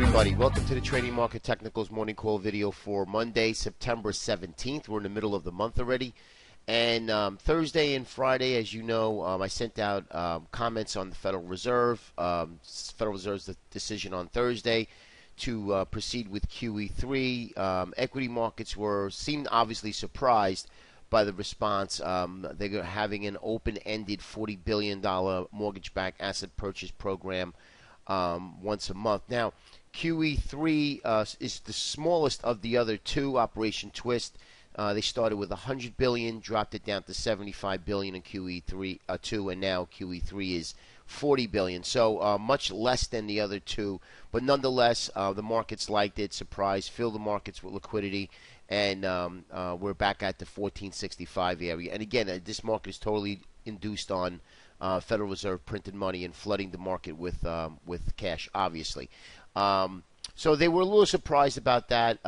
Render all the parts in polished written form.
everybody. Welcome to the Trading Market Technicals morning call video for Monday, September 17th. We're in the middle of the month already. And Thursday and Friday, as you know, I sent out comments on the Federal Reserve. Federal Reserve's decision on Thursday to proceed with QE3. Equity markets seemed obviously surprised by the response. They're having an open-ended $40 billion mortgage-backed asset purchase program once a month. Now, QE3 is the smallest of the other two. Operation Twist, they started with $100 billion, dropped it down to $75 billion in QE2, and now QE3 is $40 billion. So much less than the other two, but nonetheless, the markets liked it, surprised, filled the markets with liquidity, and we're back at the 1465 area. And again, this market is totally induced on Federal Reserve printed money and flooding the market with cash, obviously. So they were a little surprised about that.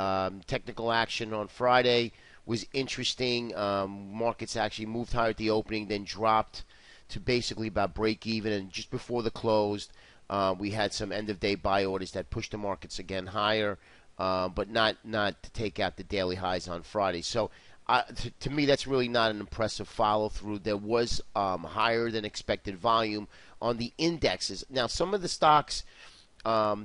Technical action on Friday was interesting. Markets actually moved higher at the opening, then dropped to basically about break even. And just before the close, we had some end-of-day buy orders that pushed the markets again higher, but not to take out the daily highs on Friday. So to me, that's really not an impressive follow-through. There was higher than expected volume on the indexes. Now, some of the stocks, a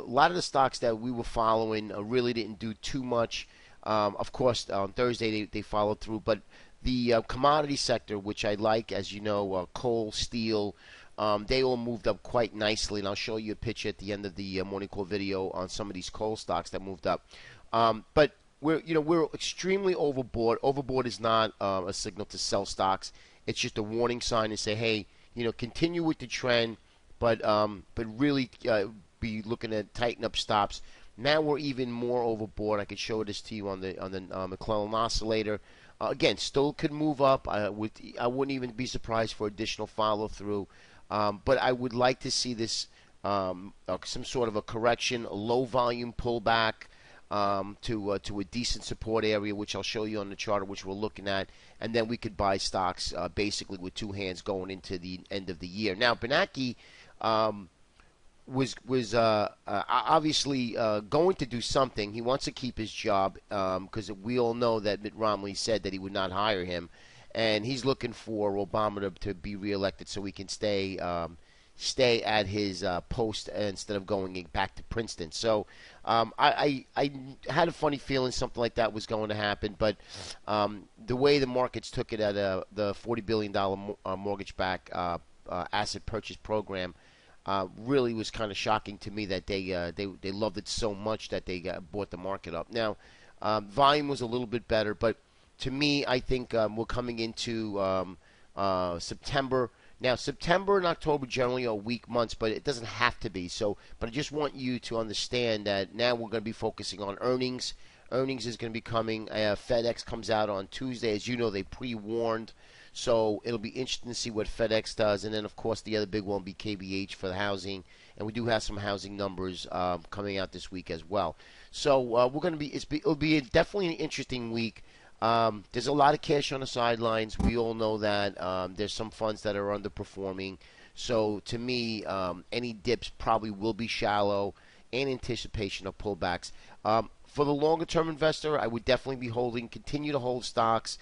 lot of the stocks that we were following really didn't do too much. Of course, on Thursday they followed through, but the commodity sector, which I like, as you know, coal, steel, they all moved up quite nicely, and I'll show you a picture at the end of the morning call video on some of these coal stocks that moved up. But we're extremely overbought. Overbought is not a signal to sell stocks. It's just a warning sign to say, hey, continue with the trend, but really be looking to tighten up stops. Now we're even more overbought. I could show this to you on the McClellan oscillator. Again, still could move up. I wouldn't even be surprised for additional follow through. But I would like to see this some sort of a correction, a low volume pullback to a decent support area, which I'll show you on the chart, which we're looking at, and then we could buy stocks basically with two hands going into the end of the year. Now, Bernanke was obviously going to do something. He wants to keep his job because we all know that Mitt Romney said that he would not hire him, and he's looking for Obama to be reelected so he can stay at his post instead of going back to Princeton. So I had a funny feeling something like that was going to happen, but the way the markets took it at the $40 billion mortgage-backed asset purchase program really was kind of shocking to me that they loved it so much that they bought the market up. Now, volume was a little bit better, but to me, I think we're coming into September. Now, September and October generally are weak months, but it doesn't have to be. So, but I just want you to understand that now we're going to be focusing on earnings. Earnings is going to be coming. FedEx comes out on Tuesday. As you know, they pre-warned. So it'll be interesting to see what FedEx does. And then, of course, the other big one will be KBH for the housing. And we do have some housing numbers coming out this week as well. So we're going to it'll be definitely an interesting week. There's a lot of cash on the sidelines. We all know that. There's some funds that are underperforming. So to me, any dips probably will be shallow in anticipation of pullbacks. For the longer-term investor, I would definitely be continue to hold stocks.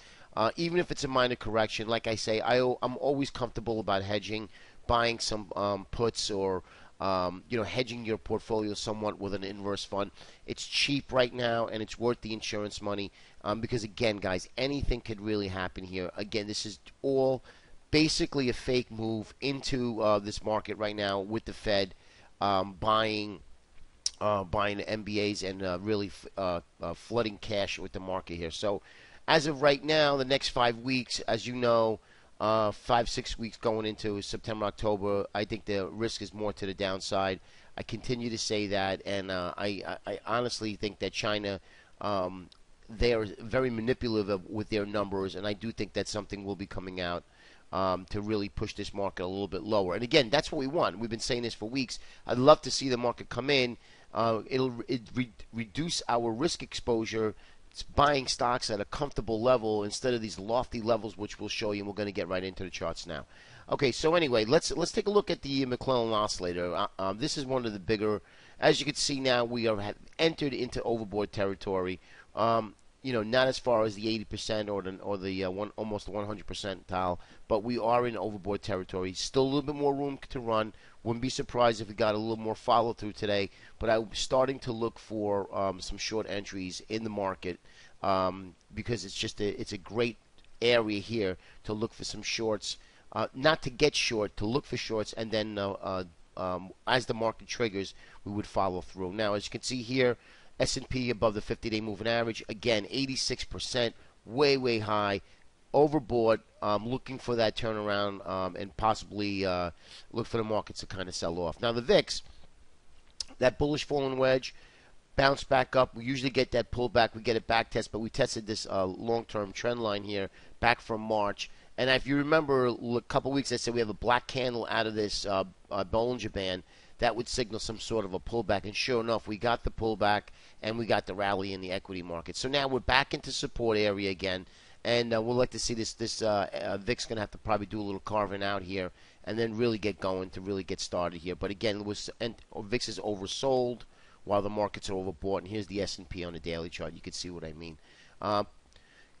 Even if it's a minor correction, like I say, I'm always comfortable about hedging, buying some puts or hedging your portfolio somewhat with an inverse fund. It's cheap right now, and it's worth the insurance money because, again, guys, anything could really happen here. Again, this is all basically a fake move into this market right now with the Fed buying the MBAs and really flooding cash with the market here. So as of right now, the next 5 weeks, as you know, 5-6 weeks going into September, October, I think the risk is more to the downside. I continue to say that, and I honestly think that China, they are very manipulative with their numbers, and I do think that something will be coming out to really push this market a little bit lower. And again, that's what we want. We've been saying this for weeks. I'd love to see the market come in. It'll reduce our risk exposure. It's buying stocks at a comfortable level instead of these lofty levels, which we'll show you, and we're going to get right into the charts now. Okay, so anyway, let's take a look at the McClellan oscillator. This is one of the bigger as you can see now, we have entered into overbought territory. Not as far as the 80% or the almost 100 percentile, but we are in overbought territory. Still a little bit more room to run. Wouldn't be surprised if we got a little more follow through today. But I'm starting to look for some short entries in the market because it's a great area here to look for some shorts. Not to get short, to look for shorts, and then as the market triggers, we would follow through. Now, as you can see here, S&P above the 50-day moving average. Again, 86%, way, way high. Overbought, looking for that turnaround and possibly look for the markets to kind of sell off. Now, the VIX, that bullish falling wedge, bounce back up. We usually get that pullback. We get a back test, but we tested this long-term trend line here back from March. And if you remember a couple weeks, I said we have a black candle out of this Bollinger Band. That would signal some sort of a pullback. And sure enough, we got the pullback and we got the rally in the equity market. So now we're back into support area again. And we'll like to see this VIX going to have to probably do a little carving out here and then really get going to really get started here. But again, VIX is oversold while the markets are overbought. And here's the S&P on the daily chart. You can see what I mean.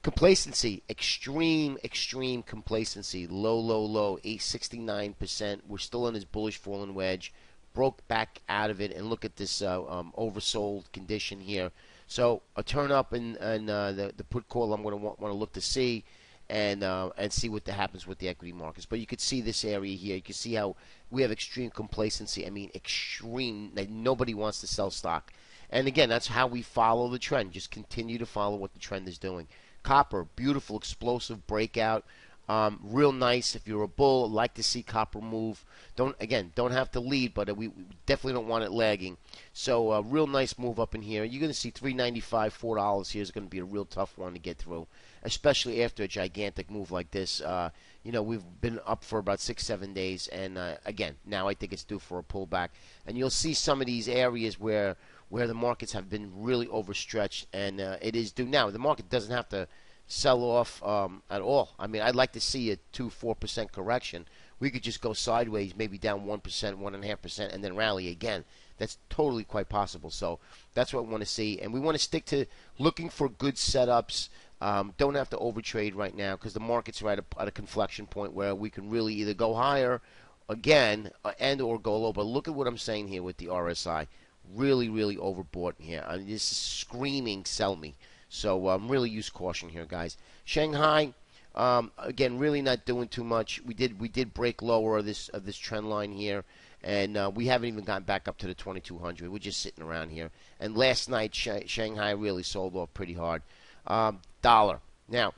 Complacency, extreme complacency. Low, 869%. We're still in this bullish falling wedge. Broke back out of it, and look at this oversold condition here. So a turn up in the put call I'm going to want to look to see and see what happens with the equity markets. But you could see this area here. You can see how we have extreme complacency. I mean, extreme. Like nobody wants to sell stock. And again, that's how we follow the trend. Just continue to follow what the trend is doing. Copper, beautiful, explosive breakout. Real nice. If you're a bull, like to see copper move. Don't have to lead, but we definitely don't want it lagging. So real nice move up in here. You're going to see $3.95, $4 here is going to be a real tough one to get through, especially after a gigantic move like this. We've been up for about 6-7 days, and again, now I think it's due for a pullback. And you'll see some of these areas where the markets have been really overstretched, and it is due now. The market doesn't have to sell off at all. I mean, I'd like to see a 2-4% correction. We could just go sideways, maybe down 1%, 1.5%, and then rally again. That's totally quite possible. So that's what we want to see. And we want to stick to looking for good setups. Don't have to overtrade right now because the market's right at a conflection point where we can really either go higher again and or go low. But look at what I'm saying here with the RSI. Really, really overbought here. I mean, this is screaming sell me. So really use caution here, guys. Shanghai, again, really not doing too much. We did break lower of this trend line here, and we haven't even gotten back up to the 2200. We're just sitting around here. And last night, Shanghai really sold off pretty hard. Dollar. Now,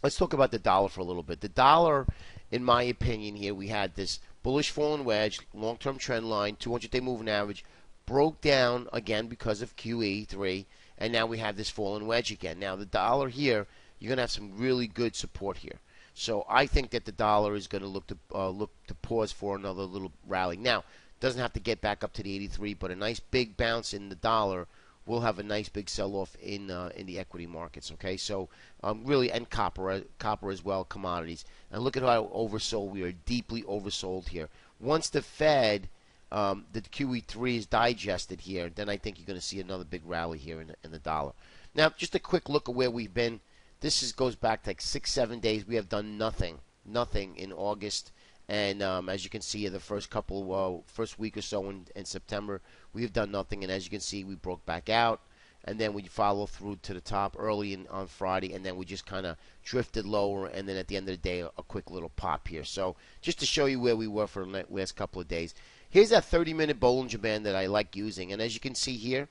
let's talk about the dollar for a little bit. The dollar, in my opinion, here we had this bullish falling wedge, long-term trend line, 200-day moving average, broke down again because of QE3. And now we have this falling wedge again. Now, the dollar here, you're going to have some really good support here. So I think that the dollar is going to look to pause for another little rally. Now, doesn't have to get back up to the 83, but a nice big bounce in the dollar will have a nice big sell-off in the equity markets. Okay, so really, and copper as well, commodities. And look at how oversold we are. Deeply oversold here. Once the Fed the QE3 is digested here, then I think you're going to see another big rally here in the dollar. Now, just a quick look at where we've been. This goes back to like 6-7 days. We have done nothing in August, and as you can see, the first week or so in September, we have done nothing. And as you can see, we broke back out, and then we follow through to the top early on Friday, and then we just kind of drifted lower, and then at the end of the day, a quick little pop here. So just to show you where we were for the last couple of days. Here's that 30-minute Bollinger Band that I like using. And as you can see here,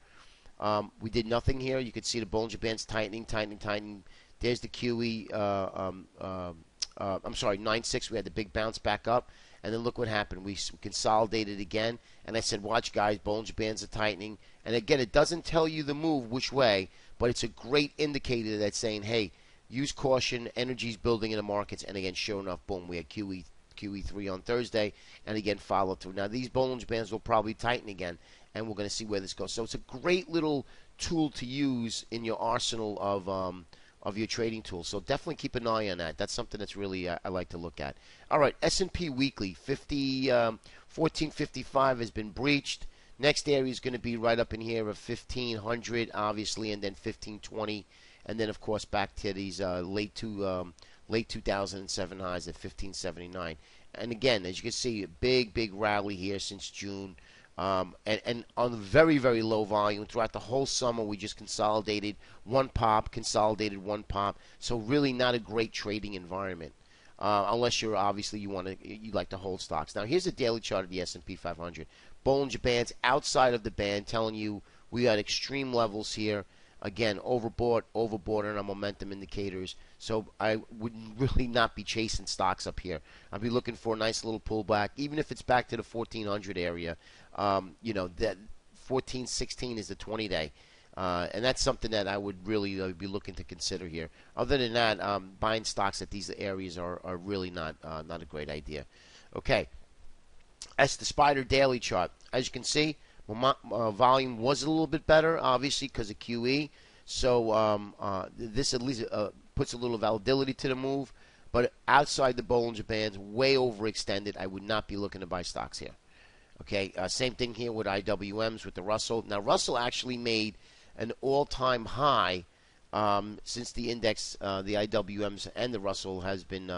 we did nothing here. You can see the Bollinger Band's tightening. There's the QE, 9.6. We had the big bounce back up. And then look what happened. We consolidated again. And I said, watch, guys, Bollinger Bands are tightening. And again, it doesn't tell you the move which way, but it's a great indicator that's saying, hey, use caution. Energy's building in the markets. And again, sure enough, boom, we had QE3 on Thursday, and again follow through. Now these Bollinger Bands will probably tighten again, and we're going to see where this goes. So it's a great little tool to use in your arsenal of your trading tools. So definitely keep an eye on that. That's something that's really I like to look at. All right, S&P Weekly 1455 has been breached. Next area is going to be right up in here of 1500, obviously, and then 1520, and then of course back to these late 2007 highs at 1579. And again, as you can see, a big rally here since June. And on very, very low volume throughout the whole summer, we just consolidated one pop, So really not a great trading environment, unless you're obviously you like to hold stocks. Now here's a daily chart of the S&P 500. Bollinger Bands outside of the band, telling you we got extreme levels here. Again, overbought on our momentum indicators. So I would really not be chasing stocks up here. I'd be looking for a nice little pullback, even if it's back to the 1400 area. That 1416 is the 20-day. And that's something that I would really be looking to consider here. Other than that, buying stocks at these areas are really not a great idea. Okay, that's the Spider Daily chart. As you can see, volume was a little bit better, obviously, because of QE. So this at least puts a little volatility to the move. But outside the Bollinger Bands, way overextended. I would not be looking to buy stocks here. Okay, same thing here with IWMs, with the Russell. Now, Russell actually made an all-time high since the index, the IWMs and the Russell has been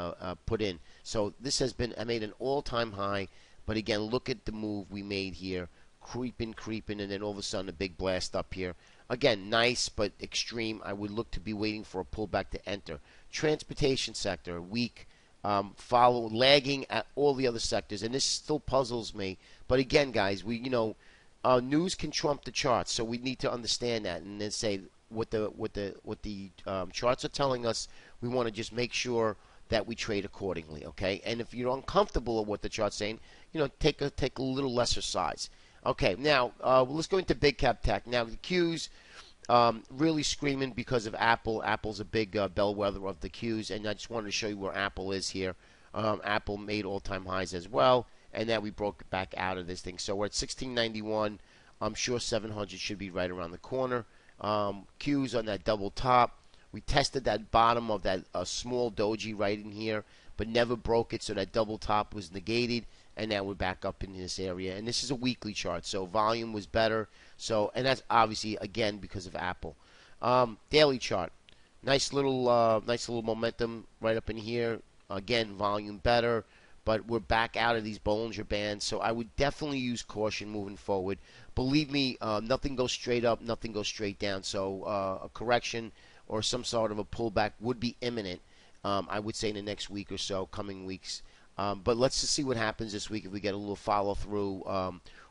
put in. So this has been made an all-time high. But again, look at the move we made here. Creeping, and then all of a sudden a big blast up here. Again, nice but extreme. I would look to be waiting for a pullback to enter. Transportation sector, weak, lagging at all the other sectors, and this still puzzles me. But again, guys, news can trump the charts, so we need to understand that and then say what the charts are telling us. We want to just make sure that we trade accordingly, okay? And if you're uncomfortable with what the chart's saying, take a little lesser size. Okay, now let's go into big cap tech. Now the Qs really screaming because of Apple. Apple's a big bellwether of the Qs, and I just wanted to show you where Apple is here. Apple made all-time highs as well, and now we broke back out of this thing. So we're at 1691. I'm sure 700 should be right around the corner. Qs on that double top. We tested that bottom of that small doji right in here, but never broke it, so that double top was negated. And now we're back up in this area, and this is a weekly chart, so volume was better. So, and that's obviously again because of Apple. Daily chart, nice little momentum right up in here. Again, volume better, but we're back out of these Bollinger Bands, so I would definitely use caution moving forward. Believe me, nothing goes straight up, nothing goes straight down. So a correction or some sort of a pullback would be imminent. I would say in the next week or so, coming weeks. But let's just see what happens this week if we get a little follow-through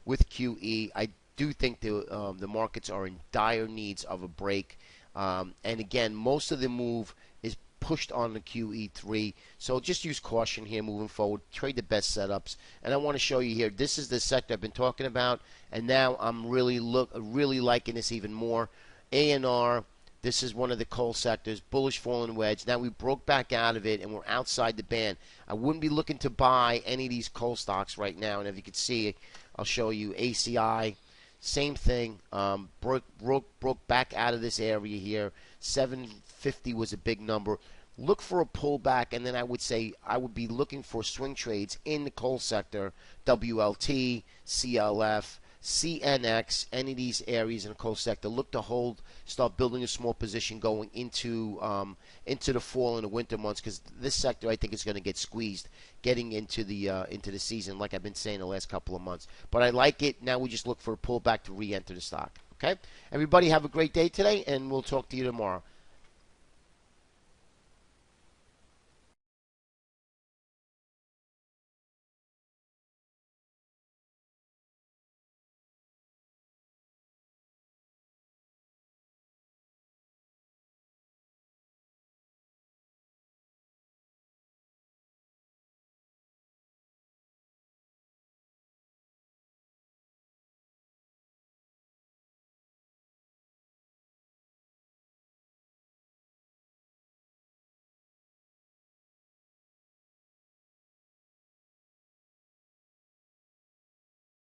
with QE. I do think the markets are in dire needs of a break. And again, most of the move is pushed on the QE3. So just use caution here moving forward. Trade the best setups. And I want to show you here, this is the sector I've been talking about. And now I'm really liking this even more. ANR. This is one of the coal sectors, bullish falling wedge. Now we broke back out of it, and we're outside the band. I wouldn't be looking to buy any of these coal stocks right now. And if you can see, I'll show you ACI. Same thing. Broke back out of this area here. 750 was a big number. Look for a pullback, and then I would say I would be looking for swing trades in the coal sector, WLT, CLF, CNX, any of these areas in the coal sector. Look to hold, start building a small position going into the fall and the winter months, because this sector I think is going to get squeezed getting into the season, like I've been saying the last couple of months. But I like it. Now we just look for a pullback to re-enter the stock. Okay, everybody have a great day today, and we'll talk to you tomorrow.